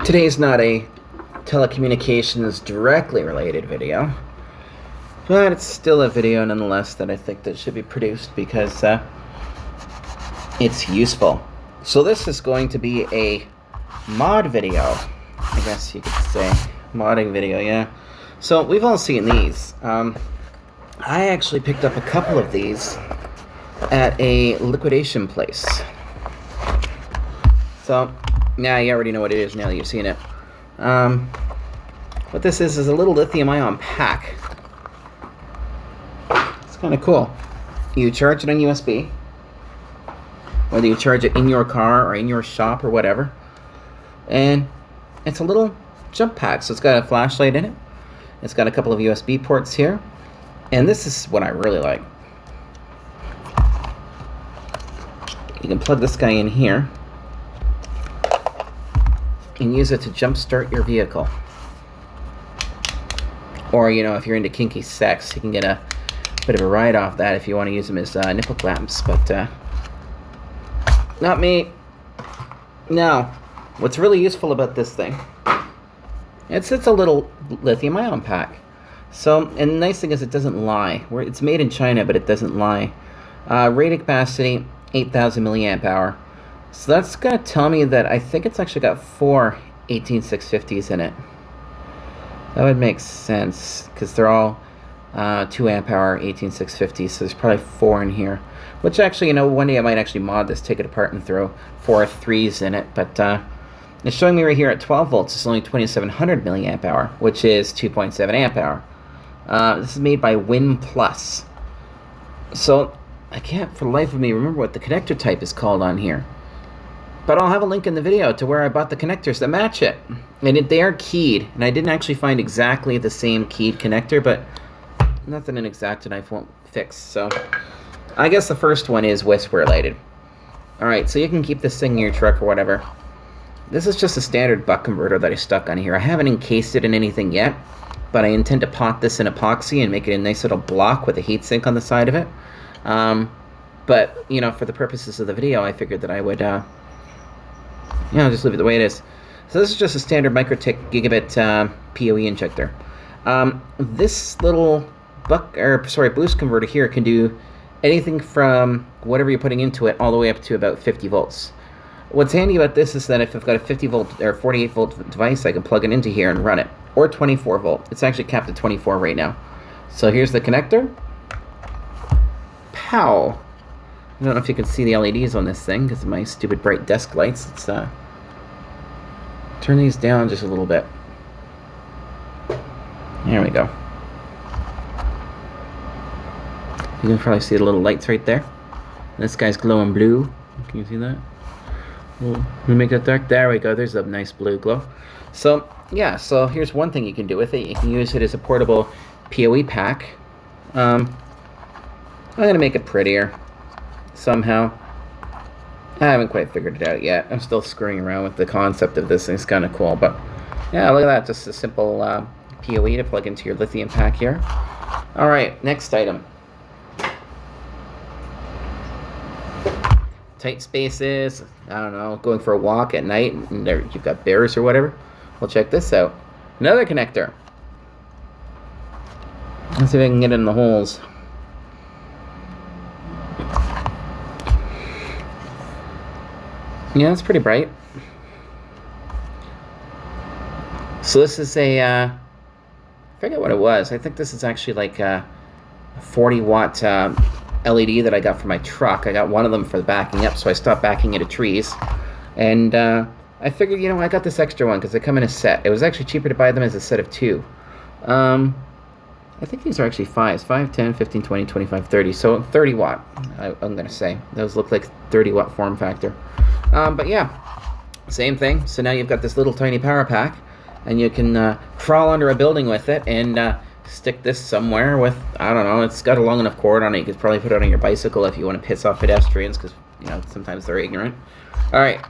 Today's not a telecommunications directly related video, but it's still a video nonetheless that I think that should be produced because it's useful. So this is going to be a mod video, I guess you could say. Modding video, yeah. So we've all seen these. I actually picked up a couple of these at a liquidation place. So, yeah, you already know what it is now that you've seen it. What this is a little lithium ion pack. It's kind of cool. You charge it on USB, whether you charge it in your car or in your shop or whatever. And it's a little jump pack, so it's got a flashlight in it. It's got a couple of USB ports here. And this is what I really like. You can plug this guy in here and use it to jumpstart your vehicle. Or, you know, if you're into kinky sex, you can get a bit of a ride off that if you want to use them as nipple clamps, but not me. Now, what's really useful about this thing, it's a little lithium ion pack. So, and the nice thing is it doesn't lie. It's made in China, but it doesn't lie. Rated capacity, 8,000 milliamp hour. So that's going to tell me that I think it's actually got 4 18650s in it. That would make sense, because they're all 2 amp hour 18650s, so there's probably 4 in here. Which actually, you know, one day I might actually mod this, take it apart and throw 4 3s in it, but it's showing me right here at 12 volts, it's only 2700 milliamp hour, which is 2.7 amp hour. This is made by Win Plus. So, I can't for the life of me remember what the connector type is called on here. But I'll have a link in the video to where I bought the connectors that match it. And they are keyed, and I didn't actually find exactly the same keyed connector, but nothing an X-Acto knife won't fix. So, I guess the first one is whisper related. Alright, so you can keep this thing in your truck or whatever. This is just a standard buck converter that I stuck on here. I haven't encased it in anything yet, but I intend to pot this in epoxy and make it a nice little block with a heatsink on the side of it. But, you know, for the purposes of the video, I figured that I would, just leave it the way it is. So this is just a standard Microtik gigabit PoE injector. This little boost converter here can do anything from whatever you're putting into it all the way up to about 50 volts. What's handy about this is that if I've got a 50 volt or 48 volt device, I can plug it into here and run it. Or 24 volt. It's actually capped at 24 right now. So here's the connector. Pow! I don't know if you can see the LEDs on this thing because of my stupid bright desk lights. Let's turn these down just a little bit. There we go. You can probably see the little lights right there. This guy's glowing blue. Can you see that? Let me make that dark. There we go. There's a nice blue glow. So, yeah. So here's one thing you can do with it. You can use it as a portable PoE pack. I'm going to make it prettier somehow. I haven't quite figured it out yet. I'm still screwing around with the concept of this thing. It's kind of cool, but yeah, look at that. Just a simple PoE to plug into your lithium pack here. Alright, next item. Tight spaces, I don't know, going for a walk at night and there you've got bears or whatever. Well, check this out. Another connector. Let's see if I can get it in the holes. Yeah, it's pretty bright. So this is a, I forget what it was. I think this is actually like a 40 watt LED that I got for my truck. I got one of them for the backing up, so I stopped backing into trees. And I figured, you know, I got this extra one because they come in a set. It was actually cheaper to buy them as a set of 2. I think these are actually 5s. 5, 10, 15, 20, 25, 30. So 30 watt, I'm going to say. Those look like 30 watt form factor. But yeah, same thing. So now you've got this little tiny power pack, and you can crawl under a building with it and stick this somewhere with, I don't know, it's got a long enough cord on it. You could probably put it on your bicycle if you want to piss off pedestrians, because, you know, sometimes they're ignorant. Alright,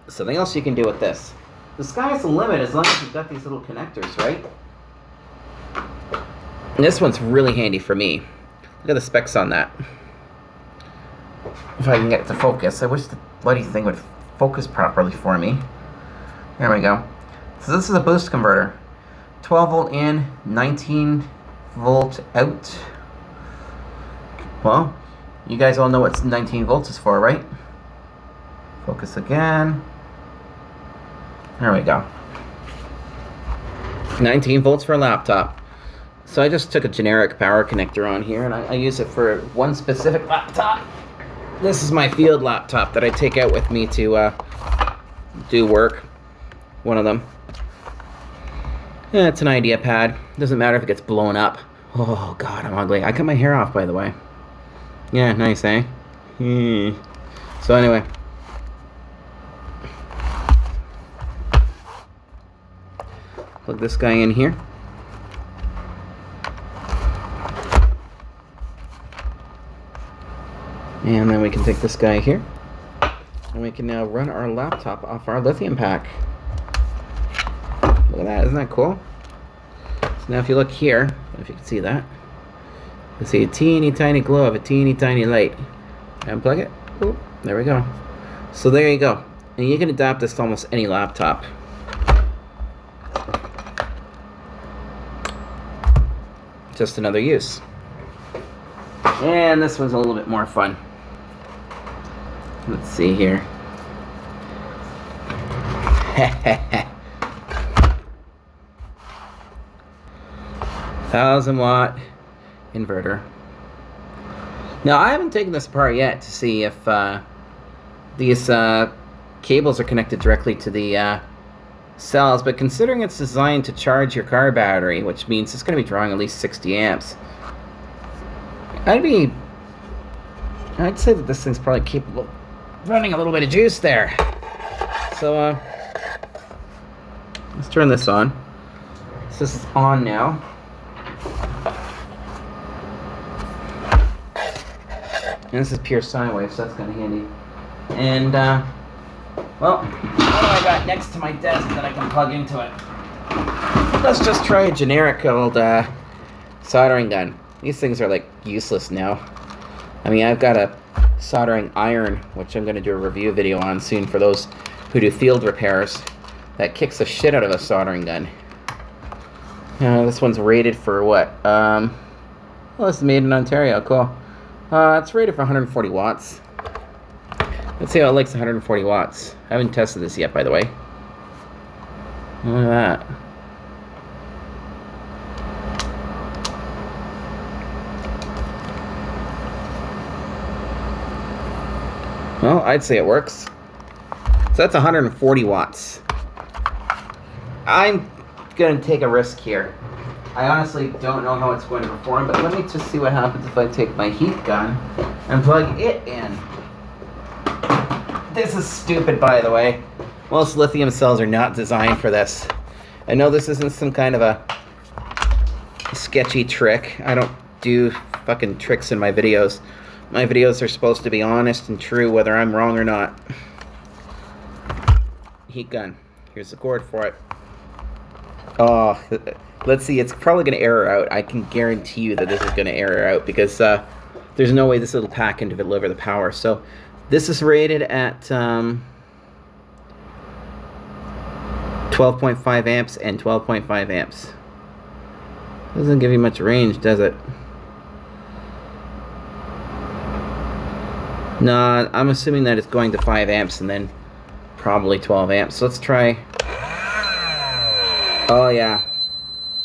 something else you can do with this. The sky's the limit as long as you've got these little connectors, right? And this one's really handy for me. Look at the specs on that. If I can get it to focus. I wish the bloody thing would focus properly for me. There we go. So this is a boost converter. 12 volt in, 19 volt out. Well, you guys all know what 19 volts is for, right? Focus again. There we go. 19 volts for a laptop. So I just took a generic power connector on here, and I use it for one specific laptop. This is my field laptop that I take out with me to do work. One of them. Yeah, it's an idea pad. Doesn't matter if it gets blown up. Oh god, I'm ugly. I cut my hair off, by the way. Yeah, nice, eh? So anyway. Plug this guy in here. And then we can take this guy here. And we can now run our laptop off our lithium pack. Look at that, isn't that cool? So now if you look here, I don't know if you can see that. You see a teeny tiny glow of a teeny tiny light. Unplug it. Ooh, there we go. So there you go. And you can adapt this to almost any laptop. Just another use. And this one's a little bit more fun. Let's see here. 1000-watt inverter. Now I haven't taken this apart yet to see if these cables are connected directly to the cells, but considering it's designed to charge your car battery, which means it's going to be drawing at least 60 amps, I'd say that this thing's probably capable of running a little bit of juice there. So let's turn this on. So this is on now. And this is pure sine wave, so that's kind of handy. And well, what do I got next to my desk that I can plug into it? Let's just try a generic old soldering gun. These things are like useless now. I mean, I've got a soldering iron, which I'm going to do a review video on soon for those who do field repairs, that kicks the shit out of a soldering gun. This one's rated for what? Well, this is made in Ontario. Cool. It's rated for 140 watts. Let's see how it likes 140 watts. I haven't tested this yet, by the way. Look at that. Well, I'd say it works. So that's 140 watts. I'm going to take a risk here. I honestly don't know how it's going to perform, but let me just see what happens if I take my heat gun and plug it in. This is stupid, by the way. Most lithium cells are not designed for this. I know this isn't some kind of a sketchy trick. I don't do fucking tricks in my videos. My videos are supposed to be honest and true, whether I'm wrong or not. Heat gun. Here's the cord for it. Oh, let's see. It's probably going to error out. I can guarantee you that this is going to error out because there's no way this little pack can deliver the power. So this is rated at 12.5 amps and 12.5 amps. Doesn't give you much range, does it? No, I'm assuming that it's going to 5 amps and then probably 12 amps. So let's try. Oh yeah.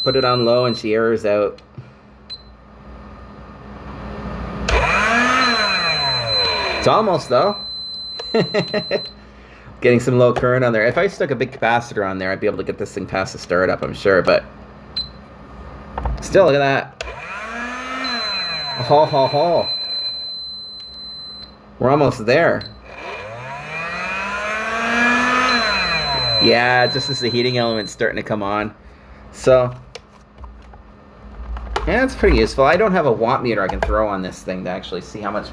Put it on low and she errors out. It's almost though. Getting some low current on there. If I stuck a big capacitor on there, I'd be able to get this thing past the startup, I'm sure, but still, look at that. Ho ho ho. We're almost there. Yeah, just as the heating element's starting to come on. So, yeah, it's pretty useful. I don't have a watt meter I can throw on this thing to actually see how much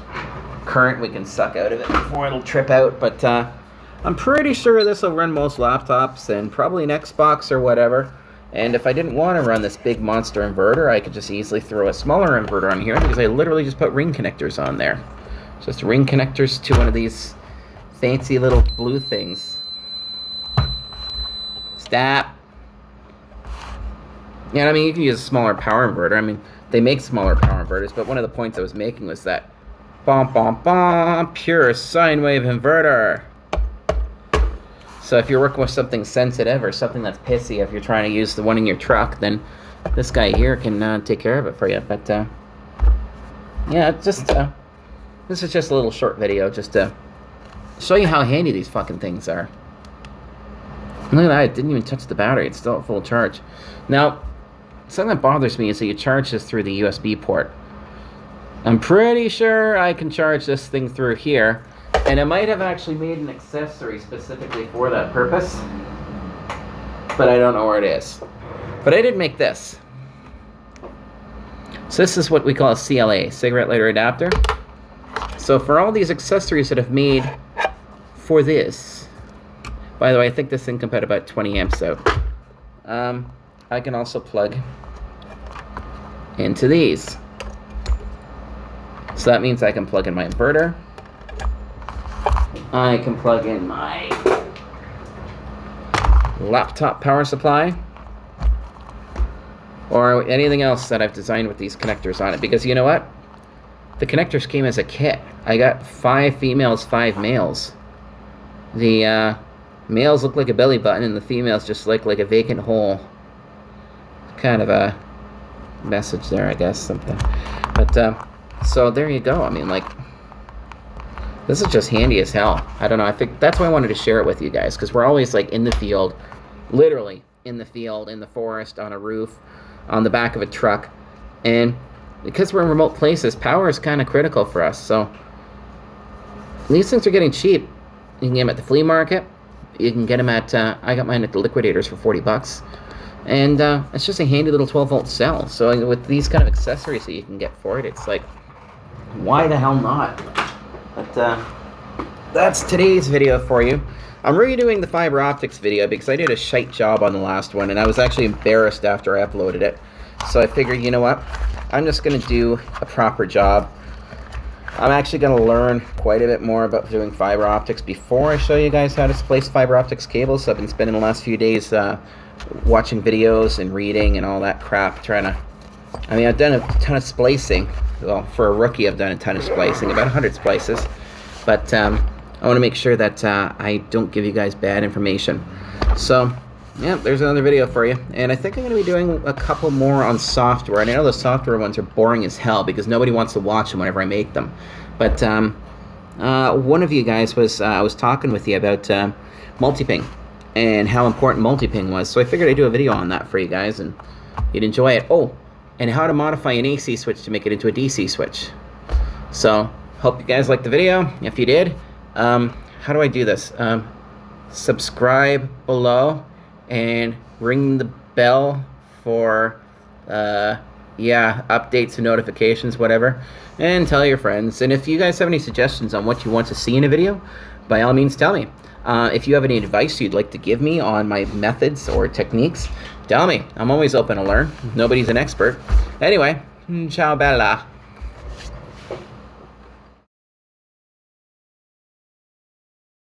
current we can suck out of it before it'll trip out, but I'm pretty sure this will run most laptops and probably an Xbox or whatever. And if I didn't want to run this big monster inverter, I could just easily throw a smaller inverter on here because I literally just put ring connectors on there. Just ring connectors to one of these fancy little blue things. Let's that. Yeah, I mean, you can use a smaller power inverter. I mean, they make smaller power inverters, but one of the points I was making was that pure sine wave inverter. So if you're working with something sensitive or something that's pissy, if you're trying to use the one in your truck, then this guy here can take care of it for you. But yeah, just this is just a little short video just to show you how handy these fucking things are. Look at that, it didn't even touch the battery. It's still at full charge. Now, something that bothers me is that you charge this through the USB port. I'm pretty sure I can charge this thing through here. And I might have actually made an accessory specifically for that purpose, but I don't know where it is. But I did make this. So this is what we call a CLA, cigarette lighter adapter. So for all these accessories that I've made for this, by the way, I think this thing can put about 20 amps out. I can also plug into these. So that means I can plug in my inverter. I can plug in my laptop power supply or anything else that I've designed with these connectors on it, because you know what? The connectors came as a kit. I got 5 females, 5 males. The males look like a belly button and the females just like a vacant hole. Kind of a message there, I guess, something. But so there you go. I mean, like, this is just handy as hell. I don't know. I think that's why I wanted to share it with you guys, because we're always like in the field, literally in the field, in the forest, on a roof, on the back of a truck. And because we're in remote places, power is kind of critical for us. So these things are getting cheap. You can get them at the flea market. You can get them at, I got mine at the liquidators for 40 bucks. And it's just a handy little 12-volt cell. So with these kind of accessories that you can get for it, it's like, why the hell not? But that's today's video for you. I'm redoing the fiber optics video because I did a shite job on the last one, and I was actually embarrassed after I uploaded it. So I figured, you know what? I'm just going to do a proper job. I'm actually going to learn quite a bit more about doing fiber optics before I show you guys how to place fiber optics cables. So I've been spending the last few days watching videos and reading and all that crap, trying to... I mean, I've done a ton of splicing. Well, for a rookie, I've done a ton of splicing, about 100 splices. But I want to make sure that I don't give you guys bad information. So, yeah, there's another video for you. And I think I'm going to be doing a couple more on software. And I know the software ones are boring as hell because nobody wants to watch them whenever I make them. But one of you guys was, I was talking with you about multi-ping and how important multi-ping was. So I figured I'd do a video on that for you guys and you'd enjoy it. Oh, and how to modify an AC switch to make it into a DC switch. So, hope you guys liked the video. If you did, how do I do this? Subscribe below and ring the bell for, yeah, updates and notifications, whatever. And tell your friends. And if you guys have any suggestions on what you want to see in a video, by all means tell me. If you have any advice you'd like to give me on my methods or techniques, tell me. I'm always open to learn. Nobody's an expert. Anyway, ciao bella.